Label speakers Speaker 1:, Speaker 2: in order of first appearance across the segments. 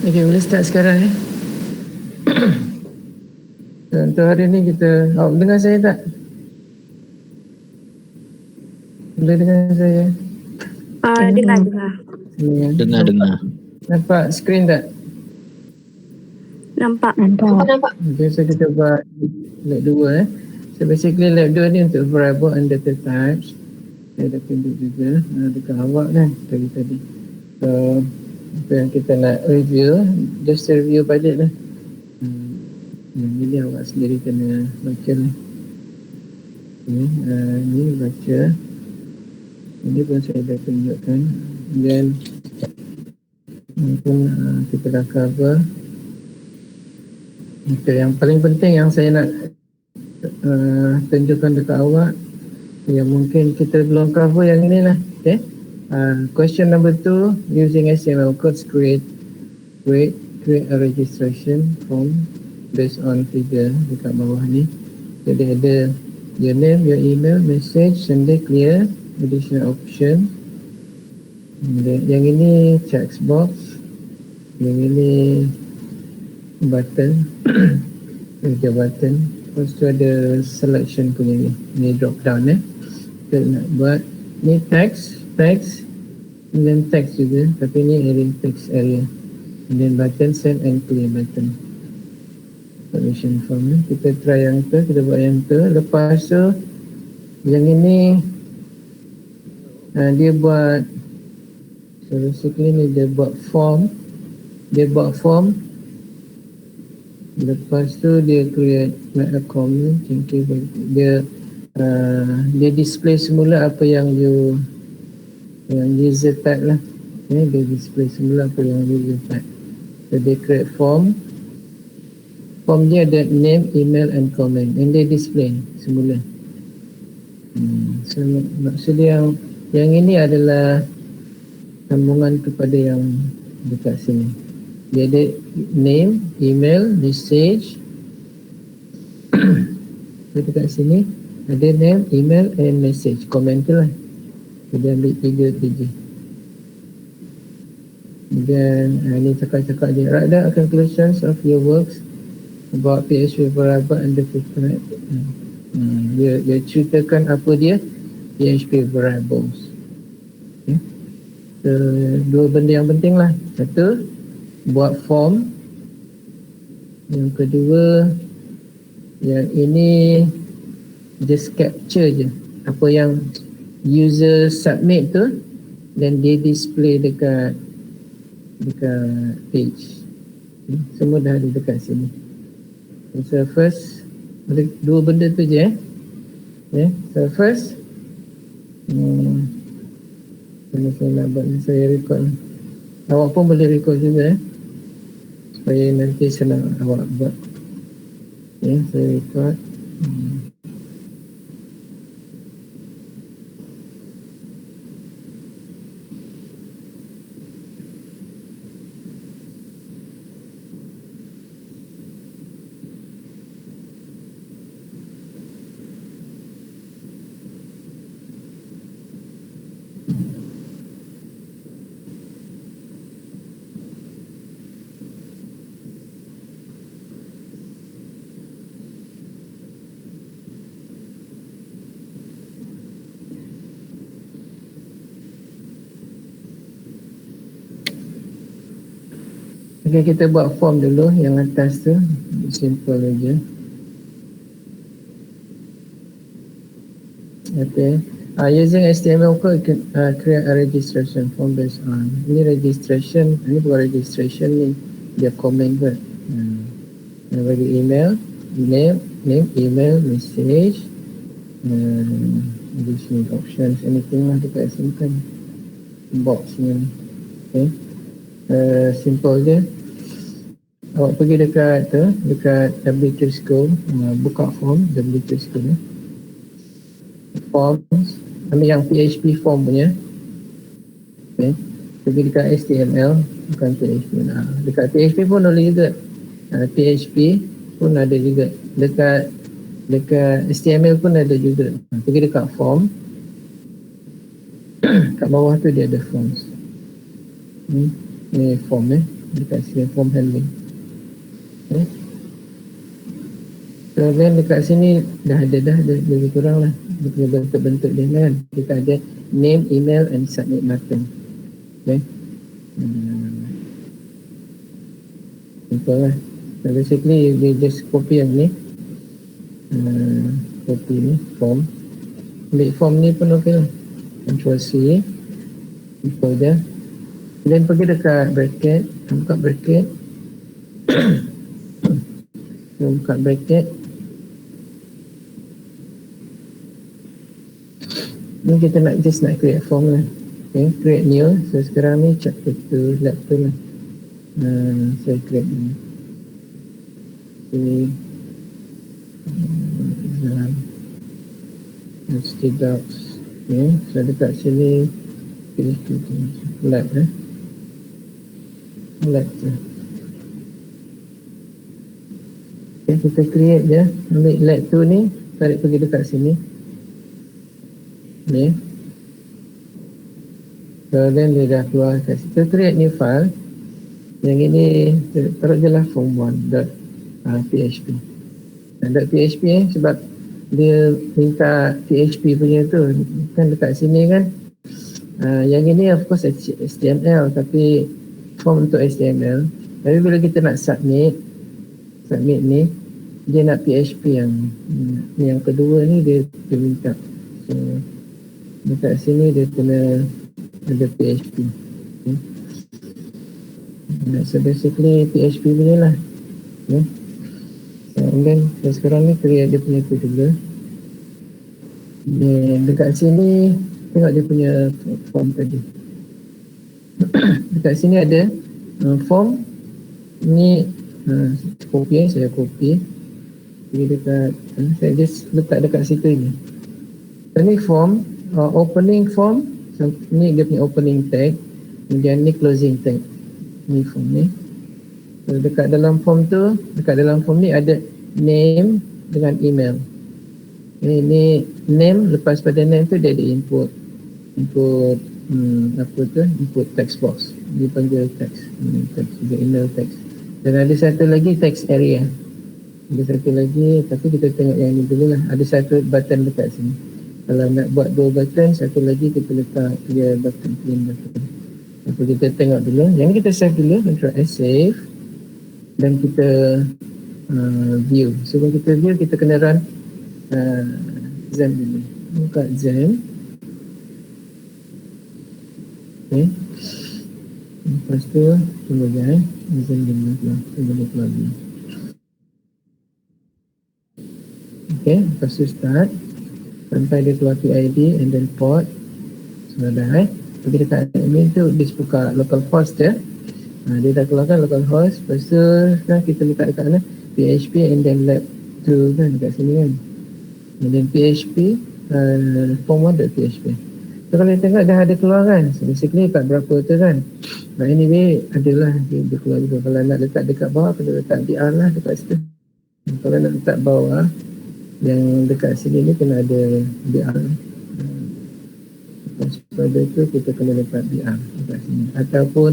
Speaker 1: Okay, boleh start sekarang Untuk hari ni kita, dengar saya tak? Boleh dengar saya?
Speaker 2: Dengar.
Speaker 1: Nampak skrin tak?
Speaker 3: Nampak.
Speaker 1: Okay, so kita buat lab 2 So basically lab 2 ni untuk variable and data types. Saya dah tunjuk juga dekat awak kan tadi. So apa yang kita nak review, just review balik lah. Ini awak sendiri kena baca lah. Ini baca. Ini pun saya dah tunjukkan. Dan mungkin kita dah cover. Okay, yang paling penting yang saya nak tunjukkan dekat awak, yang mungkin kita belum cover yang ini lah. Okay. Question number 2, using HTML codes create a registration form based on figure dekat bawah ni. Jadi ada your name, your email, message, sender, clear, additional option. Yang ini checkbox, yang ini button, media button. Lepas tu ada selection punya ni drop down kita nak buat ni text and then text juga, tapi ni area text area, and then button send and clear button submission form kita try yang tu, kita buat yang tu. Lepas tu yang ini dia buat, so basically ni dia buat form, lepas tu dia create make a comment, dia display semula apa yang user type lah. Dia display semula apa yang user type. So dia create form dia ada name, email and comment, and dia display semula. So maksud dia yang ini adalah sambungan kepada yang dekat sini. Dia ada name, email, message. Dekat sini ada name, email and message. Comment tu lah. Dia ambil 3. Dan ini cakap-cakap je. Write down conclusions of your works about PHP variable and the type. Dia ceritakan apa dia PHP variables. Okay. So, 2 benda yang penting lah. 1, buat form. Yang kedua, yang ini just capture je apa yang user submit tu, dan dia display dekat page. Semua dah ada dekat sini. So first, ada 2 benda tu je So first, saya nak buat, saya record. Awak pun boleh record juga supaya nanti senang awak buat. Saya record. Okay, kita buat form dulu yang atas tu, simple aja. Okay, using HTML code create a registration form based on ini registration, ini bukan registration ni, dia comment kot. Bagi email, name, email, message, additional options, anything lah dekat simpan box ni. Okay, simple je. Awak pergi dekat W3 School, buka form W3 School forms, ambil yang PHP form punya. Okay, pergi dekat HTML, bukan PHP lah. Dekat PHP pun boleh juga, PHP pun ada juga, dekat HTML pun ada juga. Pergi dekat form, kat bawah tu dia ada forms. Ni form dekat sini form handling. Okay. So then dekat sini dah lebih kurang lah dia punya bentuk-bentuk dia kan. Kita ada name, email and submit button. Okay. Simple lah. So basically you just copy yang ni, copy ni form, ambil form ni pun ok lah. Control C, folder, then pergi dekat bracket, buka bracket, buka bracket. Ni kita nak create form lah. Okay, create new. So sekarang ni chapter 2 lab 2 lah. Saya create ni. HT docs. Okay, so dekat sini pilih lab lab tu. Okay, kita create je. Ambil lab tu ni, tarik pergi dekat sini. Ni. So then dia dah keluar kat situ. Create new file. Yang ini taruh je lah form1.php. .php sebab dia minta PHP punya tu kan dekat sini kan. Yang ini of course HTML tapi form untuk HTML. Tapi bila kita nak submit ni dia nak PHP yang kedua ni dia minta. So dekat sini dia kena ada PHP. Okay. So basically PHP punya lah. Okay. So and then sekarang ni create dia punya tu juga. Dekat sini tengok dia punya form tadi. Dekat sini ada form ni, copy, saya copy. Pergi dekat saya just letak dekat situ ni. Ini form, opening form. So, ni dia punya opening tag, kemudian ni closing tag. Ni form ni. So, dekat dalam form ni ada name dengan email. Ini name, lepas pada name tu dia ada input input text box. Dipanggil text juga email text. Dan ada satu lagi text area. Ada satu lagi, tapi kita tengok yang ni dulu lah. Ada satu button dekat sini. Kalau nak buat dua button, satu lagi kita letak dia button, clean button. Jadi kita tengok dulu. Yang ni kita save dulu, Ctrl S save. Dan kita view. Sebelum kita view, kita kena run Xen dulu. Buka Xen. Okay. Lepas tu, tunggu je Xen dulu. Tunggu keluar dulu. Okay, lepas tu start. Sampai dia keluar PID and then port. So dah pergi dekat admin tu, dia buka localhost dia. Dia dah keluarkan localhost. Lepas tu kan kita letak dekat mana PHP and then lab 2 kan dekat sini kan. And then PHP form1.php. So kalau tengok dah ada keluar kan. So basically kat berapa tu kan. But anyway adalah dia keluar juga. Kalau nak letak dekat bawah, kena letak BR lah dekat situ. Kalau nak letak bawah, yang dekat sini ni kena ada BR. Lepas pada tu kita kena letak BR dekat sini. Ataupun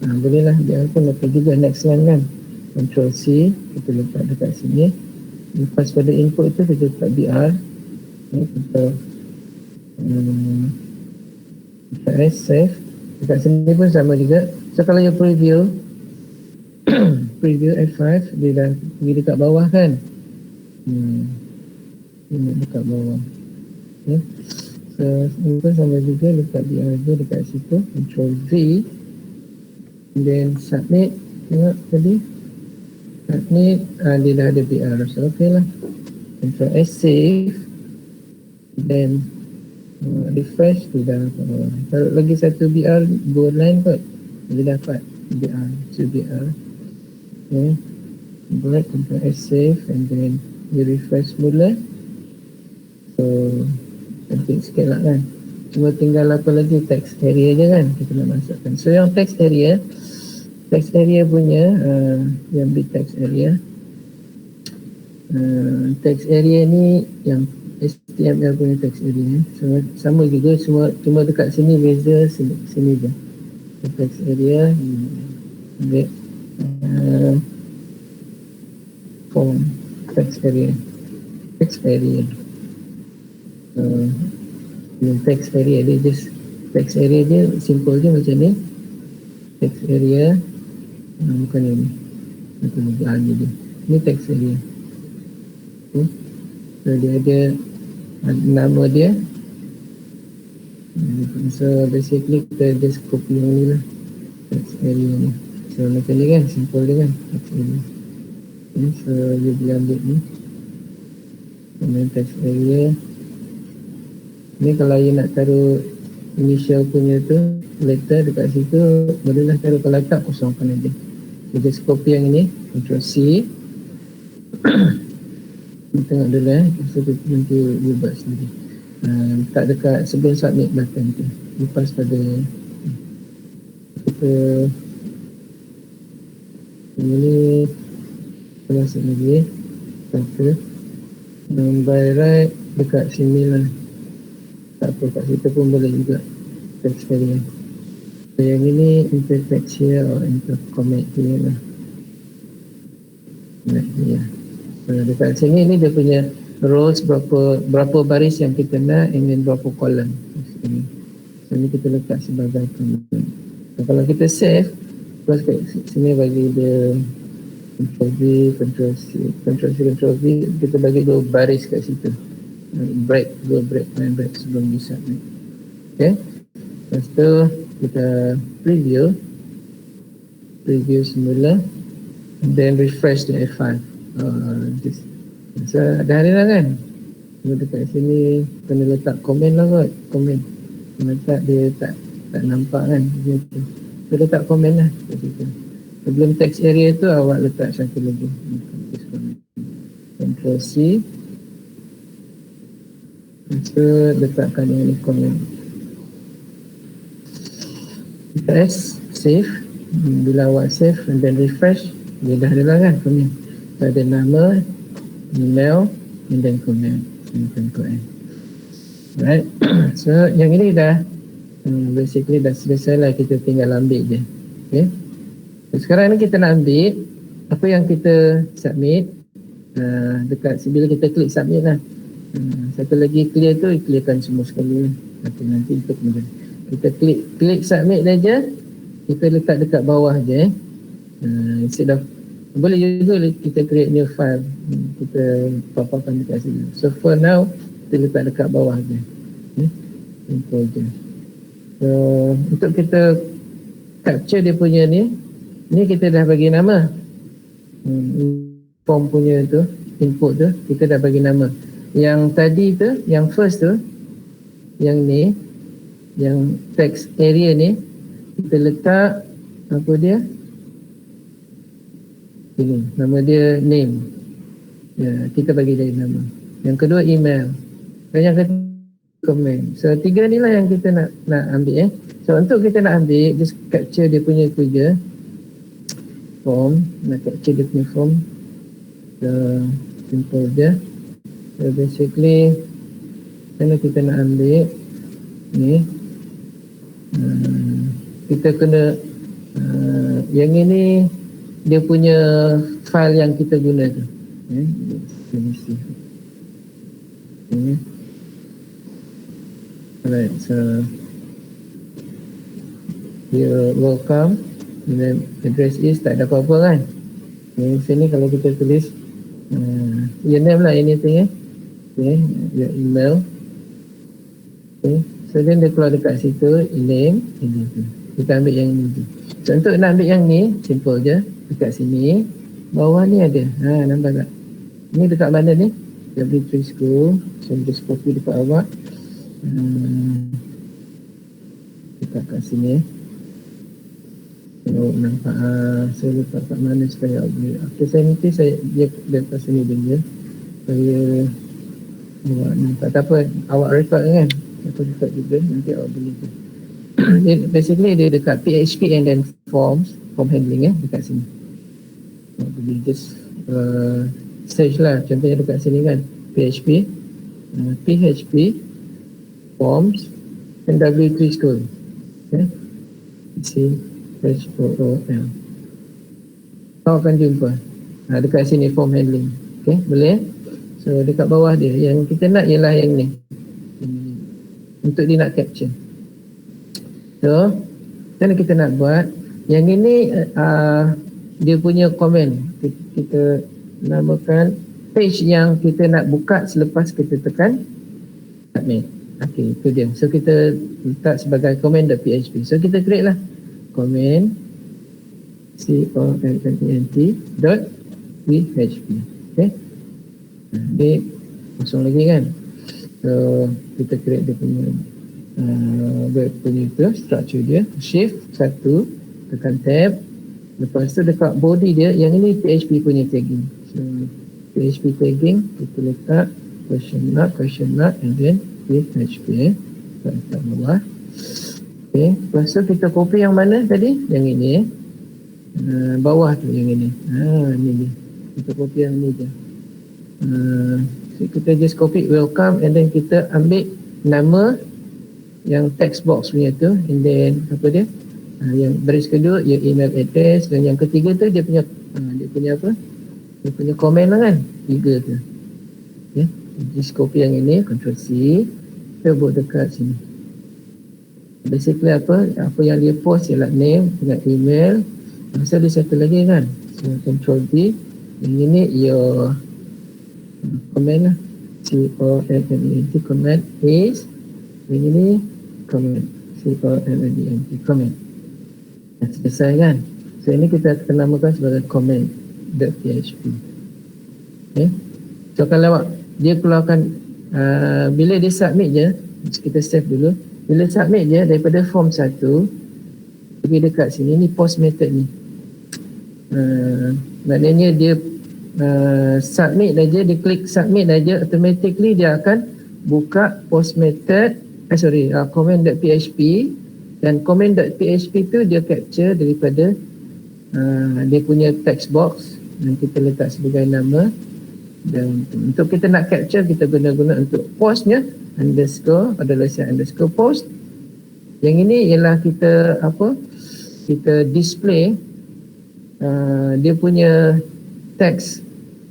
Speaker 1: bolehlah BR pun letak juga next line kan. Ctrl C, kita letak dekat sini. Lepas pada input tu kita letak BR. Kita save. Dekat sini pun sama juga. So kalau you preview F5, dia dah pergi dekat bawah kan. Ini dekat bawah. Okay. So ini pun sama juga, letak BR dekat situ. Ctrl V. And then submit. Tengok tadi submit, dia dah ada BR. So ok lah. Ctrl S save. Then refresh, dia dah dapat bawah. Taruh lagi satu BR, go line kot, dia dapat BR. So BR. Okay, buat Ctrl S save and then you refresh mula. So cantik sikit lah kan. Cuma tinggal apa lagi, text area je kan kita nak masukkan. So yang text area punya yang big text area, text area ni yang HTML punya text area. So sama juga, cuma dekat sini beza sini je. text area, ambil form text area. Text area. Text area dia just text area dia simple je macam ni. Text area bukan ini. Itu lagi dia. Ini text area. Okay. So dia ada nama dia. So basically kita just copy yang ni lah. Text area ni. So macam ni kan, simple dia kan. Text area. Okay. So dia boleh ambil ni. Kemudian text area. Ni kalau you nak taruh initial punya tu, letter dekat situ, bolehlah taruh. Kalau tak, kosongkan aja. So just copy yang ini, Ctrl C. Kita tengok dulu so nanti you buat sendiri. Tak dekat sebelum submit button tu. Lepas pada kita ini masuk lagi. Kata by right dekat sini lah. Tak apa, kat situ pun boleh juga text area. So yang ini enter text here or enter comment here lah. Ya. So dekat sini ni dia punya rows berapa baris yang kita nak and then berapa column. So ni kita letak sebagai comment. So, kalau kita save, terus kat sini bagi dia Ctrl V, Ctrl C, Ctrl C, Ctrl V, kita bagi dua baris kat situ. Dua break sebelum bisa. Okay. Lepas tu kita preview semula, then refresh the F5. So dah ada lah kan. So, dekat sini kena letak komen lah kot. Komen. Kalau tak dia tak nampak kan. So letak komen lah kat situ. Sebelum text area tu awak letak satu lagi. Ctrl C. Kita letakkan yang ni komen. Press save. Bila awak save and then refresh, dia dah ada lah kan komen. Ada nama, email and then comment. Right. So yang ini dah basically dah selesai lah, kita tinggal ambil je. Okay. So, sekarang ni kita nak ambil apa yang kita submit. Dekat bila kita klik submit lah. Satu lagi clear tu, clearkan semua sekali. Nanti itu kemudian kita klik submit saja, kita letak dekat bawah je. Instead of, boleh juga kita create new file, kita paparkan dekat sini. So for now kita letak dekat bawah je. Simple je. So untuk kita capture dia punya ni kita dah bagi nama. Form punya tu, input tu kita dah bagi nama. Yang tadi tu, yang first tu, yang ni, yang text area ni, kita letak apa dia? Ini, nama dia name. Ya, kita bagi dia nama. Yang kedua email. Dan yang ketiga comment. So tiga ni lah yang kita nak ambil. So untuk kita nak ambil, just capture dia punya tu je. Form, nak capture dia punya form. So simple je. So basically kalau kita nak ambil ni, kita kena yang ini dia punya file yang kita guna tu. Alright, so here welcome, and then address is tak ada apa-apa kan. Sini kalau kita tulis your name lah, anything okay, your email. Okay. So then dia keluar dekat situ, name, ini tu. Kita ambil yang ni. So untuk nak ambil yang ni, simple je. Dekat sini, bawah ni ada. Nampak tak? Ni dekat mana ni? W3 School. So just copy dekat awak. Dekat kat sini. So nampak, saya letak kat mana supaya awak boleh. Okay, saya nanti dia letak sini dulu. Supaya awak nampak. Tak apa, awak record kan? Aku record juga, nanti awak boleh tu. Basically dia dekat PHP and then form handling dekat sini. Awak boleh just search lah, contohnya dekat sini kan, PHP forms and W3 School. Okay. CHOOL. Kau akan jumpa dekat sini form handling. Okay, boleh? So dekat bawah dia yang kita nak ialah yang ni. Untuk dia nak capture. So macam mana kita nak buat? Yang ini dia punya komen. Kita namakan page yang kita nak buka selepas kita tekan submit. Okay, itu dia. So kita letak sebagai comment.php. So kita create lah comment comment.php. Okay. Ini kosong lagi kan. So kita create dia punya web punya tu, structure dia. Shift 1, tekan tab. Lepas tu dekat body dia, yang ini PHP punya tagging. So PHP tagging kita letak question mark and then PHP. Letak bawah. Okay, lepas tu kita copy yang mana tadi? Yang ini bawah tu yang ini. Ini dia. Kita copy yang ini je. So kita just copy welcome and then kita ambil nama yang text box punya tu, and then apa dia? Yang baris kedua your email address, dan yang ketiga tu dia punya apa? Dia punya komen lah kan. 3 tu. Okay. Just copy yang ini, Ctrl C. Kita buat dekat sini. Basically apa yang dia post ialah name dengan email. Masa dia satu lagi kan. So Ctrl D. Yang ini your comment lah. COMMENT comment is. Yang ini comment. COMMENT comment. Selesai kan. So ini kita akan namakan sebagai comment.php. Okay. So kalau dia keluarkan bila dia submit je, kita save dulu. Bila submit je daripada form 1 pergi dekat sini, ni post method ni. Maknanya dia submit aja, dia klik submit aja, automatically dia akan buka post method comment.php, dan comment.php tu dia capture daripada dia punya text box yang kita letak sebagai nama. Dan untuk kita nak capture, kita guna untuk postnya underscore post. Yang ini ialah kita kita display dia punya text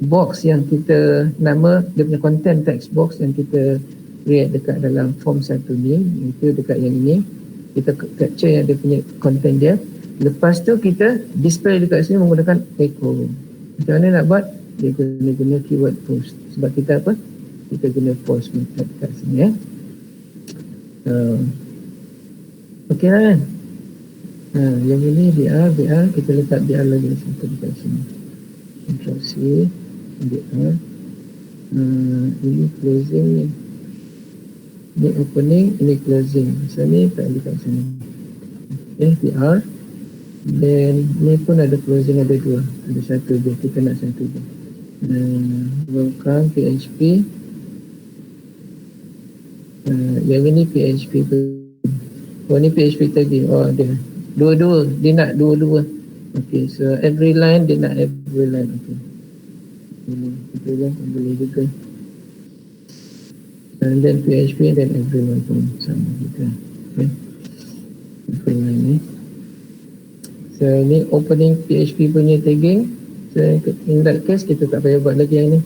Speaker 1: box yang kita nama, dia punya content text box yang kita create dekat dalam form 1 ni. Itu dekat yang ini kita capture yang dia punya content dia. Lepas tu kita display dekat sini menggunakan echo. Macam mana nak buat? Dia guna keyword post. Sebab kita kita guna post method kat sini ya. Okey lah kan. Yang ini BR kita letak BR lagi satu dekat sini. Ctrl C, BR. Ini closing ni. Ini opening, ini closing. So ni tak dekat sini. Okay, BR. Dan ni pun ada closing, ada 2. Ada 1 je, kita nak 1 je. Welcome PHP. Yang ini PHP pun. Oh ni PHP tagging. Oh dia dua-dua, dia nak dua-dua. Okay, so every line dia nak every line. Okay, ini kita je boleh juga. And then PHP dan everyone pun sama juga. Okay, every line ni. So ni opening PHP punya tagging. So in that case kita tak payah buat lagi yang ni.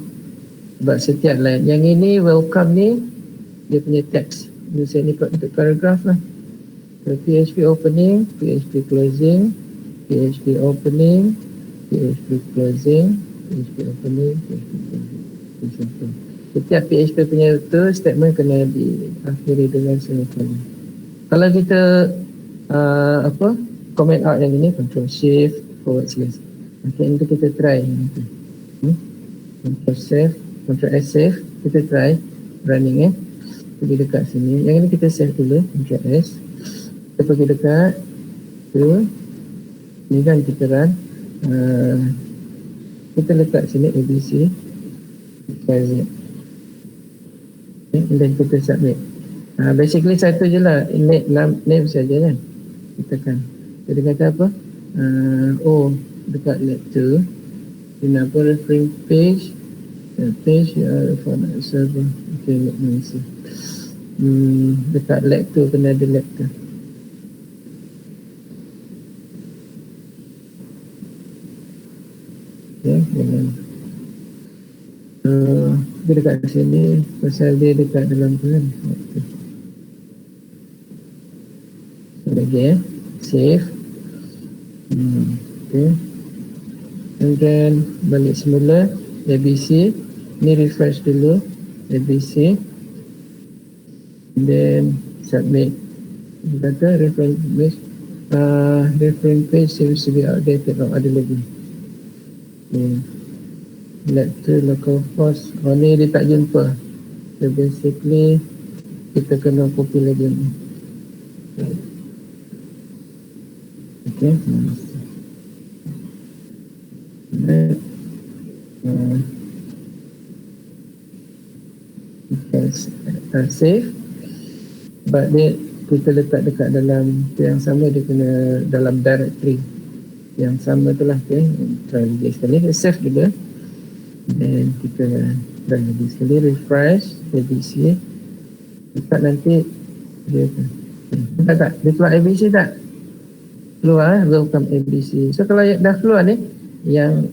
Speaker 1: Sebab setiap line. Yang ini welcome ni dia punya text. Ini saya ni untuk paragraph lah. So PHP opening, PHP closing, PHP opening, PHP closing, PHP opening, PHP closing. Setiap PHP punya tu statement kena diakhiri dengan semicolon. Kalau kita comment out yang ini, Ctrl Shift // Okay, itu kita try. Ctrl save, Ctrl S save, kita try running pergi dekat sini. Yang ini kita save dulu, Ctrl S. Kita pergi dekat tu. Ini kan kita run. Kita letak sini ABC. Okay, and then kita submit. Basically satu je lah, name saja kan. Kita kan. Jadi kata apa? Dekat lecture in apa referring page for server. Okay, let me see. Dekat lecture kena ada lecture. Okay, dengan dia dekat sini pasal dia dekat dalam tu kan. Okay. Lagi save. Okay. And then balik semula ABC. Ni refresh dulu ABC. And then submit. Kata reference page seems to be outdated. Ada lagi. Okay. Let to localhost. Ni dia tak jumpa. So basically kita kena copy lagi ni. Okay. Save, but dia kita letak dekat dalam yang sama, dia kena dalam directory yang sama tu lah. Okay, try lagi sekali, save dulu dan kita try lagi sekali, refresh ABC. Letak nanti dia tak dia keluar ABC tak? Keluar, welcome ABC. So kalau dah keluar ni, yang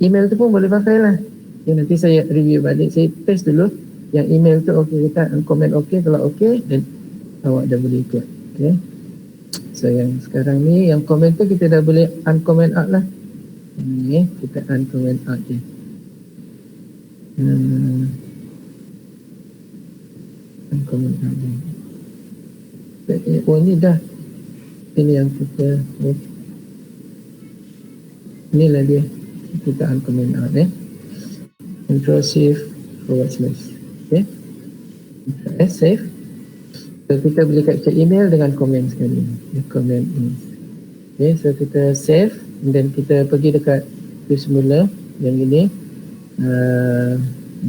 Speaker 1: email tu pun boleh pakai lah. Okay, nanti saya review balik, saya test dulu yang email tu okey ke tak, komen okey. Kalau okey, dan awak dah boleh ikut. Okay. So yang sekarang ni, yang komen tu kita dah boleh uncomment out lah. Ni kita uncomment out je. Uncomment out je. Oh ni dah. Ini yang kita inilah dia, kita uncomment out Control Shift forward slash. Okay, save. So kita boleh capture email dengan komen sekali. Comment ini. Okay, so kita save dan kita pergi dekat tu semula yang ini,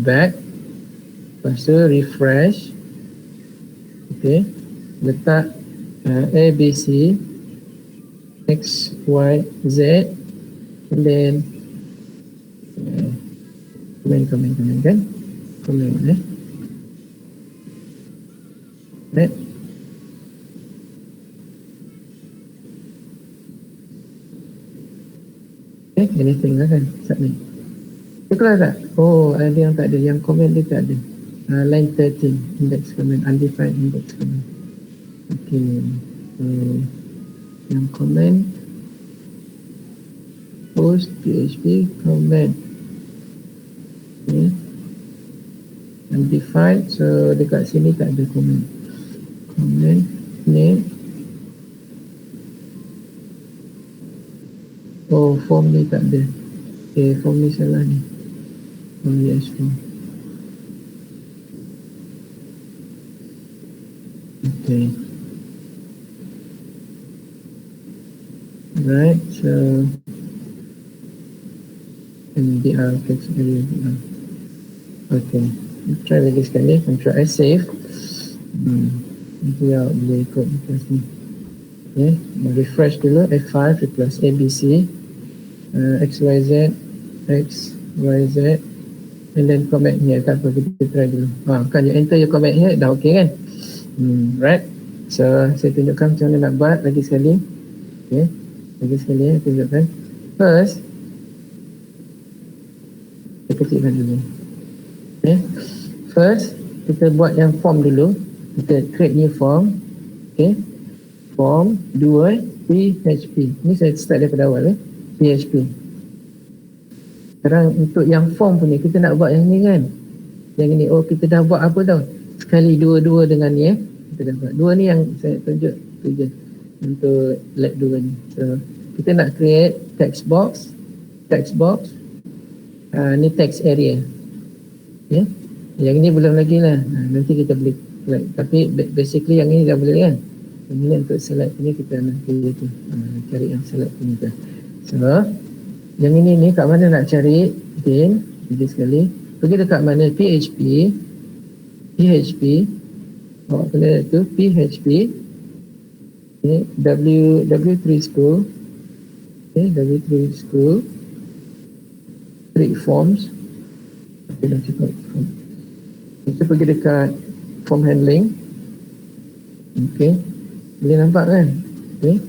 Speaker 1: back, lepas tu refresh. Okay, letak ABC X, Y, Z, and then komen kan? Komen right? Anything lah kan? Submit. Dia keluar tak? Oh, ada yang tak ada, yang komen dia tak ada. Line 13, index comment, undefined index comment. Okay, yang comment post PHP comment. Okay, undefined, so dekat sini tak ada comment. Comment name. Oh, form ni tak ada. Okay, form ni salah ni. Oh yes, form. Okay. Right, so MDR text area. Okay, try lagi sekali. Control S, save. Nanti awak boleh ikut lepas ni. Okay, refresh dulu. F5 replace ABC, XYZ, XYZ, and then comment here. Tak apa, kita try dulu. Kan you enter your comment here, dah okay kan? Right, so saya tunjukkan macam mana nak buat lagi sekali. Okay, lagi sekali saya tunjukkan. First, kita kecilkan dulu. Okay, first kita buat yang form dulu. Kita create new form. Okay, form 2 PHP. Ni saya start daripada awal PHP. Sekarang untuk yang form punya, kita nak buat yang ni kan. Yang ni, oh kita dah buat apa tau, sekali dua-dua dengan ni kita dah buat. Dua ni yang saya tunjuk tu je untuk lab 2 ni. So kita nak create text box. Ni text area. Okay, yang ni belum lagi lah. Nanti kita boleh like, tapi basically yang ini dah boleh kan. Yang ini untuk select ni kita nanti tu cari yang select ni tu. So yang ini ni kat mana nak cari? Again, jadi sekali pergi dekat mana PHP, awak kena tu PHP, okay, W3 school, okay, W3 school, create forms. Okay, dah cukup. Kita pergi dekat form handling. Okay, boleh nampak kan? Okay,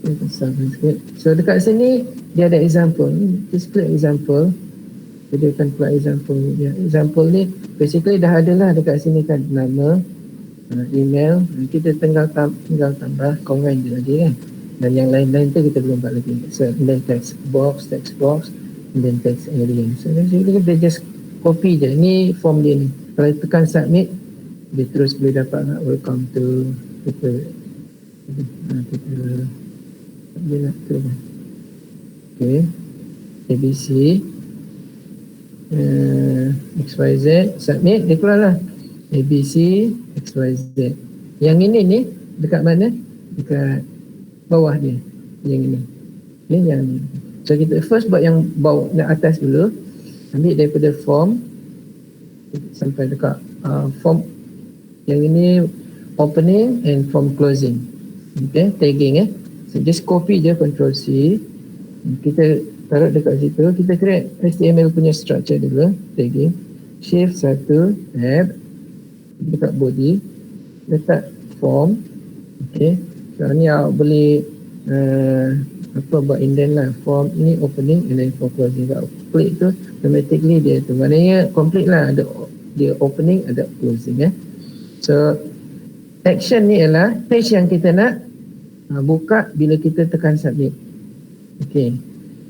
Speaker 1: Kita besarkan sikit. So dekat sini dia ada example. Display example. Jadi akan keluar example ni. Example ni basically dah ada lah dekat sini kan. Nama, email. Kita tinggal tambah komen je lagi kan. Dan yang lain-lain tu kita belum buat lagi. So then text box, and then text area. So basically dia just copy je. Ni form dia ni. Kalau tekan submit, dia terus boleh dapat welcome to kita dia nak tu. Okay. ABC XYZ submit, dia keluar lah ABC XYZ. Yang ini ni dekat mana? Dekat bawah dia. Yang ini. Okay, yang ni. So kita first buat yang bawah dan atas dulu. Ambil daripada form sampai dekat form yang ini opening and form closing. Okay, tagging So just copy je, Ctrl C. Kita taruh dekat situ. Kita create HTML punya structure dulu. Tagging. Shift 1, tab. Dekat body. Letak form. Okay. So ni awak boleh buat indent lah. Form ni opening and then form closing. Kalau klik tu, automatically dia tu. Maknanya complete lah. Ada dia opening, ada closing. So action ni ialah page yang kita nak buka bila kita tekan submit. Okay.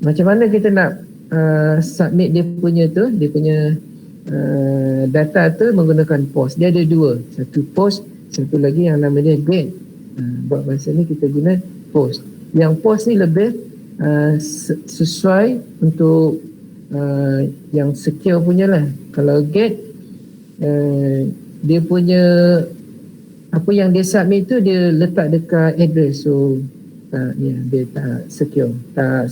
Speaker 1: Macam mana kita nak submit dia punya tu, dia punya data tu menggunakan post. Dia ada dua. Satu post, satu lagi yang nama dia get. Buat masa ni kita guna post. Yang post ni lebih sesuai untuk yang secure punya lah. Kalau get, dia punya apa yang dia submit tu dia letak dekat address, so dia tak secure, tak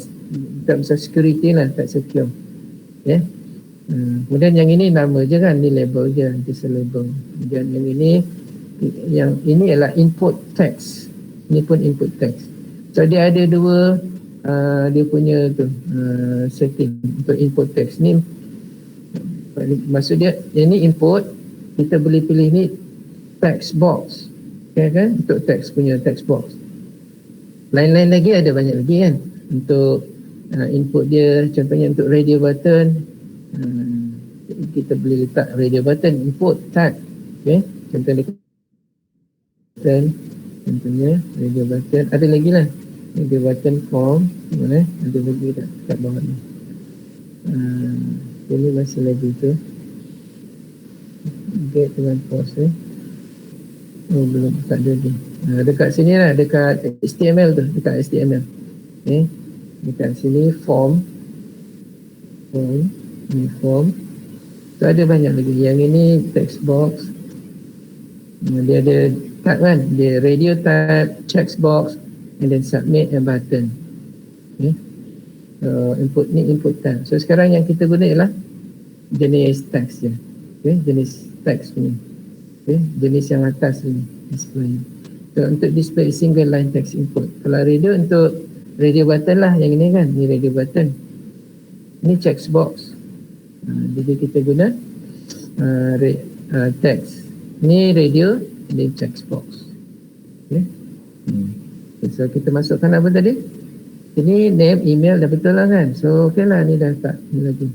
Speaker 1: bisa security lah, tak secure. Kemudian yang ini nama je kan, ni label je, just a label. Kemudian yang ini adalah input text, ni pun input text. So dia ada dua dia punya tu setting untuk input text ni. Maksud dia yang ni input, kita boleh pilih ni text box, okay, kan, untuk text punya text box. Lain-lain lagi ada banyak lagi kan untuk input dia. Contohnya untuk radio button, kita boleh letak radio button input tag, okay. Contohnya radio button, ada lagi lah radio button form, mana ada lagi kat bawah ni. Ini masih lagi tu get dengan post belum tak ada lagi. Dekat sini lah, dekat HTML tu, dekat HTML. Okay. Dekat sini form. Ni form. So ada banyak lagi. Yang ini text box. Dia ada tab kan, dia radio tab, text box, and then submit and button. Okay. So input ni input tab. So sekarang yang kita guna ialah jenis text je. Okay, jenis text ni. Okay, jenis yang atas ni display. So untuk display single line text input. Kalau radio, untuk radio button lah yang ini kan, ni radio button. Ni text box. Jadi kita guna text. Ni radio, ni text box. Okay. So kita masukkan apa tadi? Ini name, email dah betul lah kan. So okey lah, ni dah tak ni lagi.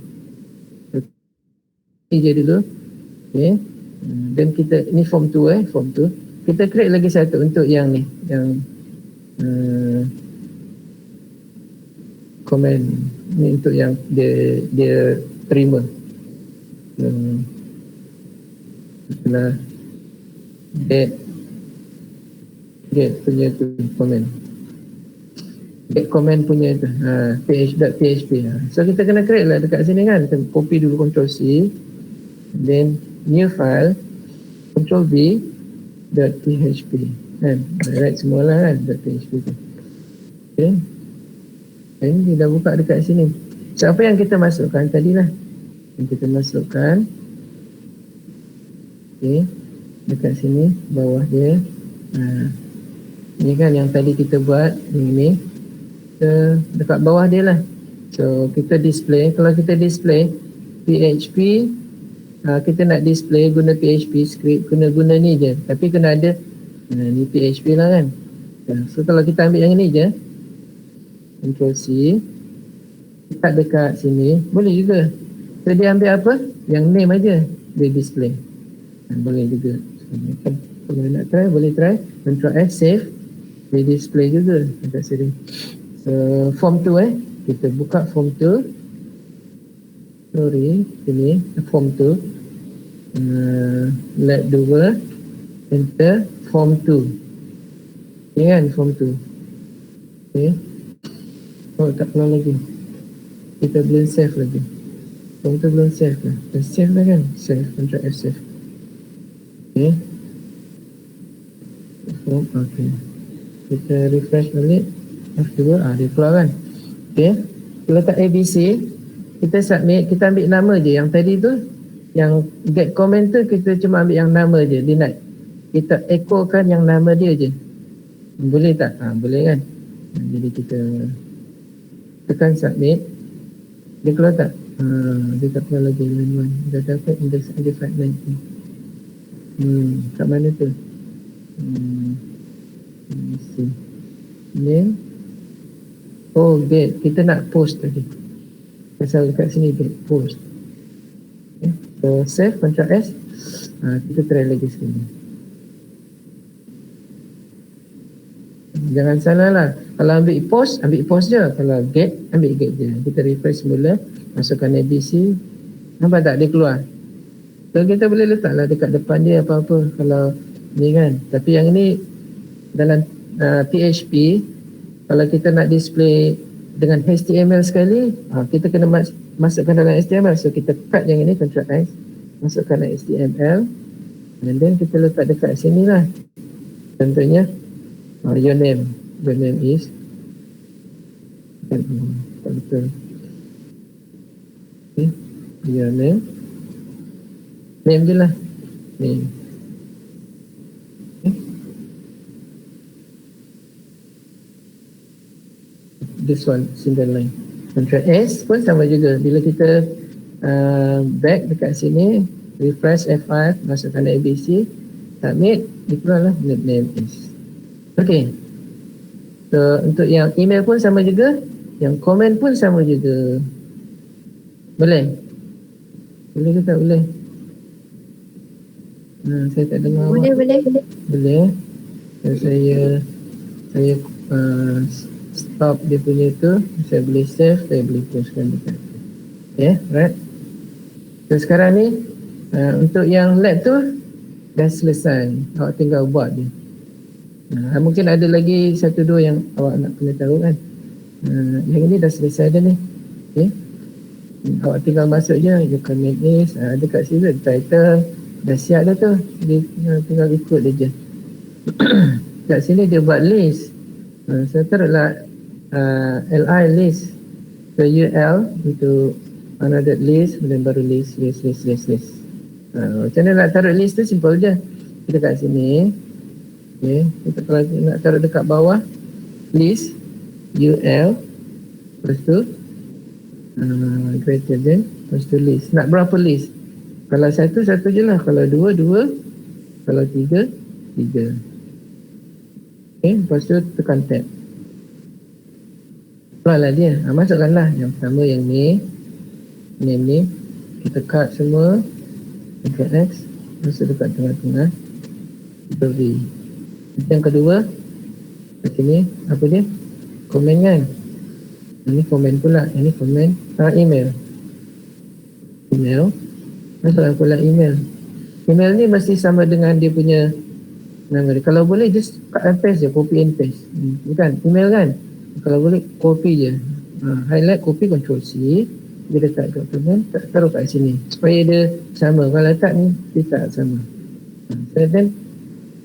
Speaker 1: Ini je dulu. Okay. Dan kita, ni form 2 form 2. Kita create lagi satu untuk yang ni, yang comment ni, untuk yang dia terima. Setelah get punya tu comment. Get comment punya tu, ph.php. So kita kena create lah dekat sini kan. Kita copy dulu, Ctrl C, then new file, Ctrl V, .php kan, write semualah kan .php tu. Okay, ini dia dah buka dekat sini. So apa yang kita masukkan tadi lah, yang kita masukkan, okay, dekat sini bawah dia. Ni kan yang tadi kita buat ni, dekat bawah dia lah. So kita display, kalau kita display PHP, kita nak display guna PHP script, guna ni je, tapi kena ada ni PHP lah kan. So kalau kita ambil yang ni je, Ctrl C, tekan dekat sini, boleh juga. So dia ambil apa? Yang name aja dia display. Boleh juga. Kalau nak try, boleh try. Ctrl S, save, dia display juga dekat sini. So form tu kita buka form tu. Sorry, sini form tu. Let 2, enter form 2. Ini kan form 2. Okay. Oh, tak keluar lagi. Kita belum save lagi. Form tu belum save lah. Dah save lah kan? Save, Ctrl F, save. Okay. Form, okay. Kita refresh balik. F2, dia keluar kan? Okay. Kita letak ABC. Kita submit, kita ambil nama je. Yang tadi tu, yang get comment tu, kita cuma ambil yang nama je. Dia nak kita echokan yang nama dia je. Boleh tak? Boleh kan? Jadi kita tekan submit. Dia keluar tak? Dia tak keluar lagi. Dah dapat index identified name. Kat mana tu? Name. Oh, get. Kita nak post tadi. Pasal dekat sini get post. Okay. So save, Ctrl S. Kita try lagi sekali. Jangan salah lah. Kalau ambil post je. Kalau get je. Kita refresh semula. Masukkan ABC. Nampak tak dia keluar? So kita boleh letaklah dekat depan dia apa-apa. Kalau ni kan. Tapi yang ni dalam PHP, kalau kita nak display dengan HTML sekali, kita kena masukkan dalam HTML. So kita cut yang ini, Ctrl X, masukkan dalam HTML, and then kita letak dekat sini lah. Contohnya your name is betul. Okay. Your name je lah, name. Okay. This one, single line. Ctrl S pun sama juga. Bila kita back dekat sini, refresh F5, masukkan ABC, submit, dikeluar lah name is. Okay. So untuk yang email pun sama juga, yang komen pun sama juga. Boleh? Boleh ke tak boleh? Saya tak dengar. Boleh. So, saya stop dia punya tu, saya boleh save, saya boleh postkan dekat. Okay, right. So sekarang ni untuk yang lab tu dah selesai. Awak tinggal buat je. Mungkin ada lagi 1-2 yang awak nak kena tahu kan. Yang ini dah selesai dah ni. Okay. Awak tinggal masuk je, your comment is, dekat sini title, dah siap dah tu. Dia tinggal ikut dia je. Kat sini dia buat list. Saya taruhlah li list. So ul untuk another list, dan baru list. Macam mana nak taruh list tu, simple je. Kita kat sini. Okay. Kita kalau nak taruh dekat bawah, list ul, lepas tu greater than, lepas tu list. Nak berapa list? Kalau satu je lah. Kalau dua. Kalau tiga. Okay. Lepas tu tekan tab. Keluarlah dia. Masukkanlah yang pertama, yang ni, name ni. Kita cut semua. Ctrl X, masuk dekat tengah-tengah. Ctrl V. Yang kedua, kat sini, apa dia? Komen kan? Ini komen pula. Ini komen. Email. Masukkan pula email. Email ni mesti sama dengan dia punya nama dia. Kalau boleh, just cut and paste je. Copy and paste. Bukan? Email kan? Kalau boleh, copy je. Highlight, copy, Ctrl C. Dia letak kat komen, taruh kat sini. Supaya dia sama. Kalau letak ni, dia tak sama. So then,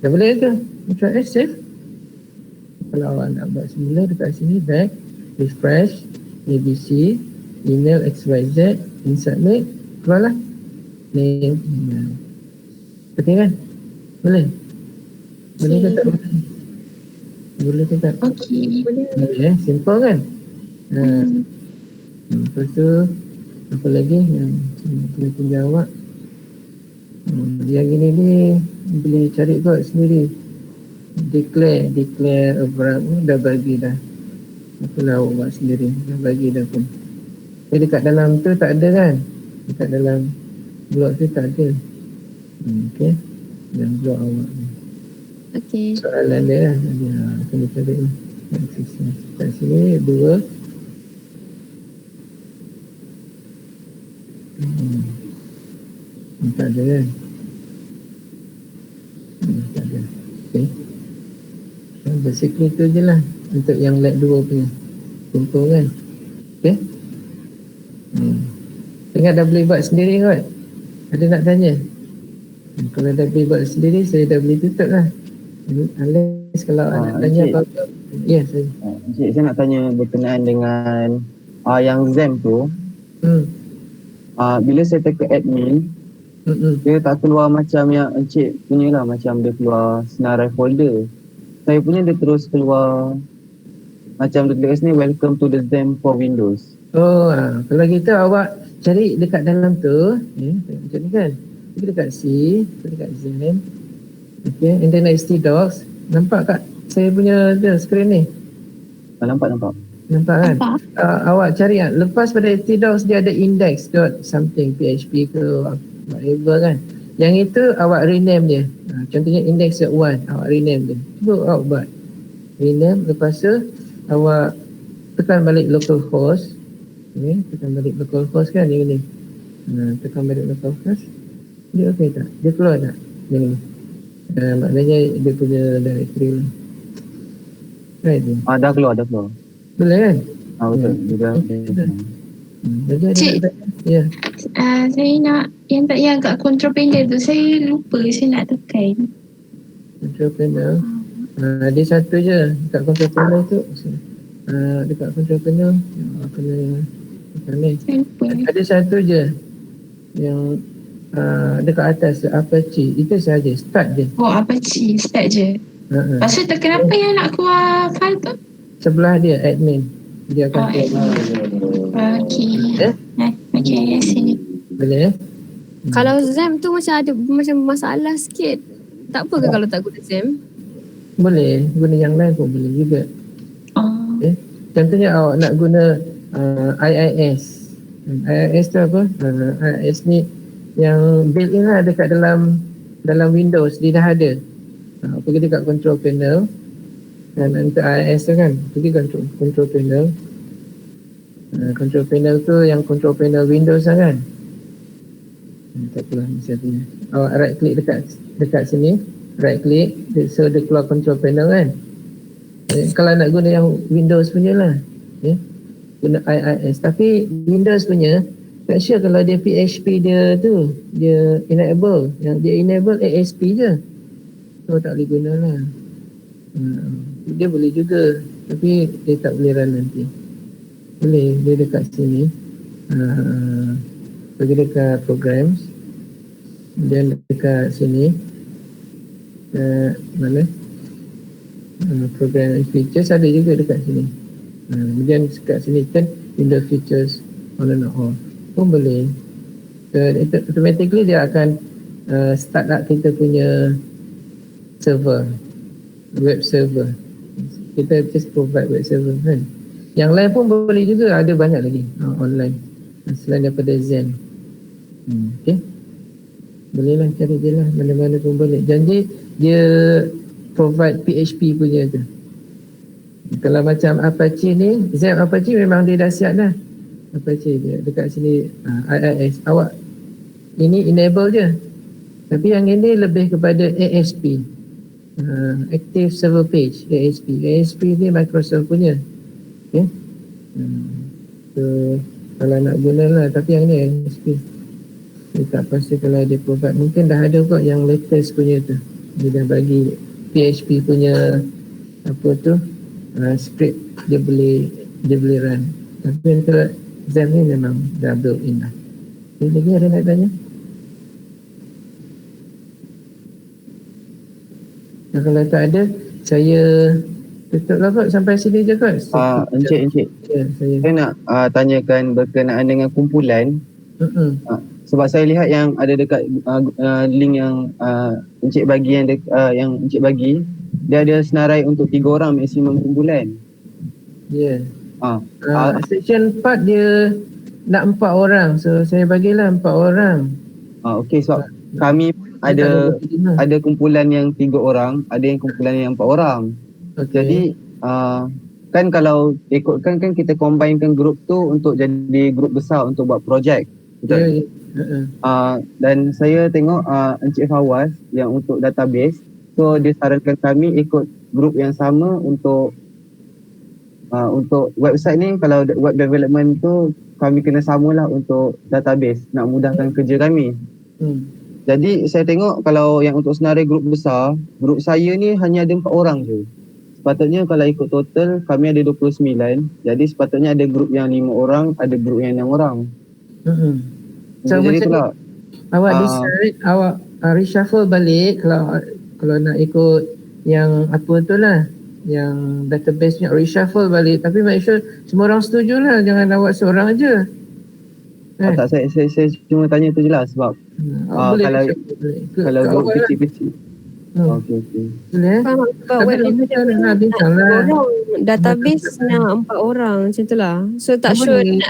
Speaker 1: dah boleh ke? Ctrl S, save. Kalau awak nak buat semula, dekat sini, back, refresh, ABC, email XYZ, submit, keluarlah. Name, email. Okay kan? Boleh? Boleh ke tak? Boleh ke tak?
Speaker 2: Okay,
Speaker 1: boleh. Simple kan? Lepas tu apa lagi yang kena jawab? Yang ini ni boleh cari kot sendiri. Declare a branch, dah bagi dah. Itulah awak buat sendiri, dah bagi dah pun. Dekat dalam tu tak ada kan? Dekat dalam blog tu tak ada. Okey. Dalam blog awak ni.
Speaker 2: Okey.
Speaker 1: Soalan dia lah. Dia kena cari ni. Kat sini 2. Tak ada kan? Tak ada. Okey. Basically tu je lah untuk yang lab 2 punya. Simple kan? Okey. Tengah dah boleh buat sendiri kot. Ada nak tanya? Kalau dah boleh buat sendiri, saya dah boleh tutup lah. Unless kalau nak tanya apa-apa. Ya, saya.
Speaker 3: Encik, saya nak tanya berkenaan dengan yang ZAM tu. Bila saya tekan admin, dia tak keluar macam yang encik punya lah, macam dia keluar senarai folder. Saya punya dia terus keluar macam dia tulis ni, welcome to the ZAM for Windows.
Speaker 1: Kalau gitu awak cari dekat dalam tu, macam ni kan. Pergi dekat C, dekat ZAM. Okay, and then ST docs. Nampak kat saya punya screen ni?
Speaker 3: Nampak
Speaker 1: kan? Awak cari kan, lepas pada ST docs dia ada index dot something PHP ke whatever kan. Yang itu awak rename dia. Contohnya index.1, awak rename dia. Cuba awak buat rename, lepas tu awak tekan balik localhost. Tekan balik localhost kan dia ni. Tekan balik localhost. Dia okey tak? Dia keluar tak? Ni. Maknanya dia punya directory lah. Right tu?
Speaker 3: Dah keluar.
Speaker 1: Boleh kan?
Speaker 3: Betul.
Speaker 2: Cik,
Speaker 1: ya.
Speaker 2: Saya nak yang tak yang kat control panel tu, saya lupa saya nak tekan.
Speaker 1: Control panel. Dia satu je dekat control panel tu. Dekat control panel kena tekan ni. Ada satu je yang dekat atas Apache, itu saja, start je.
Speaker 2: Apache, start je. Lepas tu tekan apa yang nak keluar file tu?
Speaker 1: Sebelah dia admin. Dia akan
Speaker 2: Okey, sini.
Speaker 1: Boleh
Speaker 2: Kalau ZAM tu macam ada macam masalah sikit. Tak apa ke kalau tak guna ZAM?
Speaker 1: Boleh, guna yang lain pun boleh juga. Contohnya awak nak guna IIS. IIS tu apa? IIS ni yang built-in lah dekat dalam Windows, dia dah ada. Pergi dekat control panel dan untuk IIS tu kan, pergi control panel. Control panel tu yang control panel Windows lah kan. Tak apalah misalnya. Awak right click dekat sini, right click, so dia keluar control panel kan. Kalau nak guna yang Windows punya lah, guna IIS. Tapi Windows punya tak sure kalau dia PHP dia tu, dia enable. Yang dia enable ASP je, so tak boleh guna lah. Dia boleh juga, tapi dia tak boleh run nanti. Boleh, dia dekat sini. Pergi dekat programs, dan dekat sini mana program and features ada juga dekat sini. Kemudian dekat sini kan Windows features on and off pun boleh. Itu automatically dia akan start up kita punya server, web server. Kita just provide web server kan. Yang lain pun boleh juga, ada banyak lagi online selain daripada Zen. Okay, boleh lah, cari je lah, mana-mana pun boleh. Janji dia provide PHP punya tu. Kalau macam Apache ni, Zen Apache memang dia dah siap dah. Apache dia dekat sini IIS. Awak ini enable je. Tapi yang ini lebih kepada ASP, Active Server Page, ASP. ASP ni Microsoft punya. Okay. So kalau nak guna lah, tapi yang ni ASP. Dia tak pasti kalau dia provide. Mungkin dah ada kot yang latest punya tu. Dia dah bagi PHP punya apa tu, script dia boleh run. Tapi kalau Zen ni memang dah built in lah. Lagi ada nak tanya? Kalau tak ada, saya tutup lah kot, sampai sini je kot.
Speaker 3: Encik, saya nak tanyakan berkenaan dengan kumpulan. Sebab saya lihat yang ada dekat link yang encik bagi, yang encik bagi, dia ada senarai untuk 3 orang maksimum kumpulan.
Speaker 1: Ya.
Speaker 3: Ah, ah,
Speaker 1: Section 4 dia nak 4 orang. So saya bagilah 4 orang.
Speaker 3: Okey, sebab kami pun
Speaker 1: Dia tak
Speaker 3: ada
Speaker 1: bagi 5.
Speaker 3: ada kumpulan yang 3 orang, ada yang kumpulan yang 4 orang.
Speaker 1: Okey.
Speaker 3: Jadi kan kalau ikutkan kan kita combinekan grup tu untuk jadi grup besar untuk buat projek.
Speaker 1: Ya,
Speaker 3: Betul?
Speaker 1: ya.
Speaker 3: Dan saya tengok Encik Fawaz yang untuk database, so dia sarankan kami ikut grup yang sama untuk website ni. Kalau web development tu kami kena samalah untuk database, nak mudahkan kerja kami. Jadi saya tengok kalau yang untuk senarai grup besar, grup saya ni hanya ada 4 orang je. Sepatutnya kalau ikut total kami ada 29. Jadi sepatutnya ada grup yang 5 orang, ada grup yang 6 orang.
Speaker 1: So
Speaker 3: Jadi
Speaker 1: macam
Speaker 3: itulah.
Speaker 1: awak decide, awak reshuffle balik kalau nak ikut yang apa tu lah, yang database-nya reshuffle balik, tapi make sure semua orang setuju lah, jangan awak seorang aja.
Speaker 3: Tak, saya cuma tanya tu je lah sebab
Speaker 1: Boleh
Speaker 3: kalau
Speaker 1: reshuffle balik.
Speaker 3: kalau
Speaker 1: Ke
Speaker 3: grup
Speaker 1: awal lah.
Speaker 3: kecil-kecil. Okey.
Speaker 1: Boleh.
Speaker 2: Faham sebab
Speaker 1: Tapi
Speaker 2: web
Speaker 1: bincang
Speaker 2: development
Speaker 1: lah, bincang lah.
Speaker 2: orang, database nak 4 orang macam tu lah. So tak sure
Speaker 1: Boleh.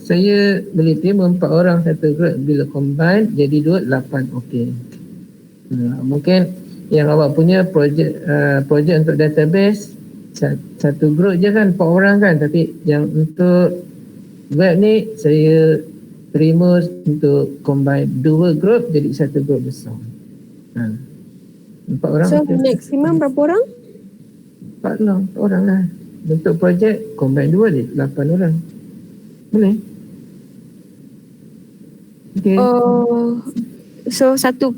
Speaker 1: Saya boleh terima 4 orang satu grup, bila combine jadi 2, 8. Okey. Mungkin yang awak punya projek untuk database satu grup je kan, 4 orang kan, tapi yang untuk web ni saya terima untuk combine 2 grup jadi satu grup besar. 4 orang.
Speaker 2: So maksimum berapa orang?
Speaker 1: 4 orang lah. Untuk projek combine 2 je 8 orang. Boleh. Okay.
Speaker 2: Oh, so satu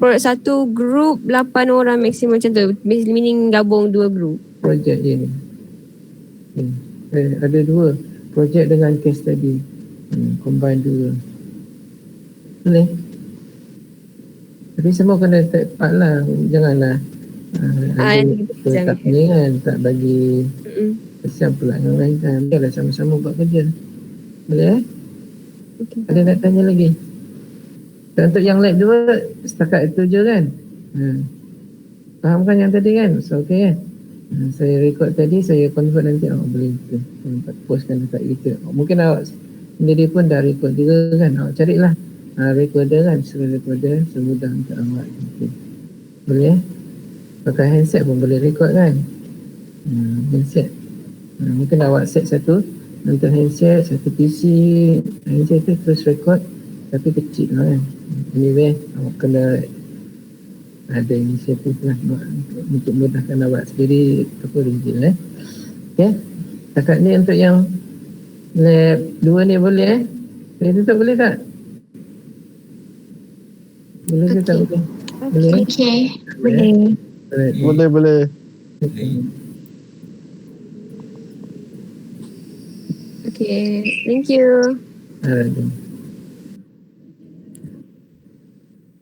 Speaker 2: group 8 orang maksimum macam tu, meaning gabung 2 group.
Speaker 1: Projek ini. Ada 2 projek dengan case study. Combine 2. Boleh. Tapi semua kena tepat lah. Janganlah tak ni kan, tak bagi kesian pula yang lain kan. Biarlah sama-sama buat kerja. Boleh
Speaker 2: Okay.
Speaker 1: Ada nak tanya lagi? Dan untuk yang lab 2 setakat itu je kan? Faham kan yang tadi kan? So okay kan? Saya record tadi, saya convert nanti boleh itu. Saya postkan dekat YouTube. Mungkin awak sendiri pun dah record juga kan? Awak carilah recorder kan, suruh recorder semudah untuk awak. Okay. Boleh? Pakai handset pun boleh record kan? Handset. Mungkin awak set satu untuk handset, satu PC. Handset tu terus record, tapi kecil lah kan. Anyway, awak kena ada inisiatif lah untuk mudahkan awak sendiri apa region Okay. Takat ni untuk yang lab 2 ni boleh Saya tutup boleh tak? Boleh ke tak boleh? Boleh?
Speaker 4: Okay.
Speaker 1: Boleh.
Speaker 5: Boleh.
Speaker 2: Okay, thank you.
Speaker 1: Alright.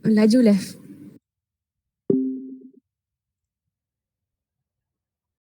Speaker 2: Laju left.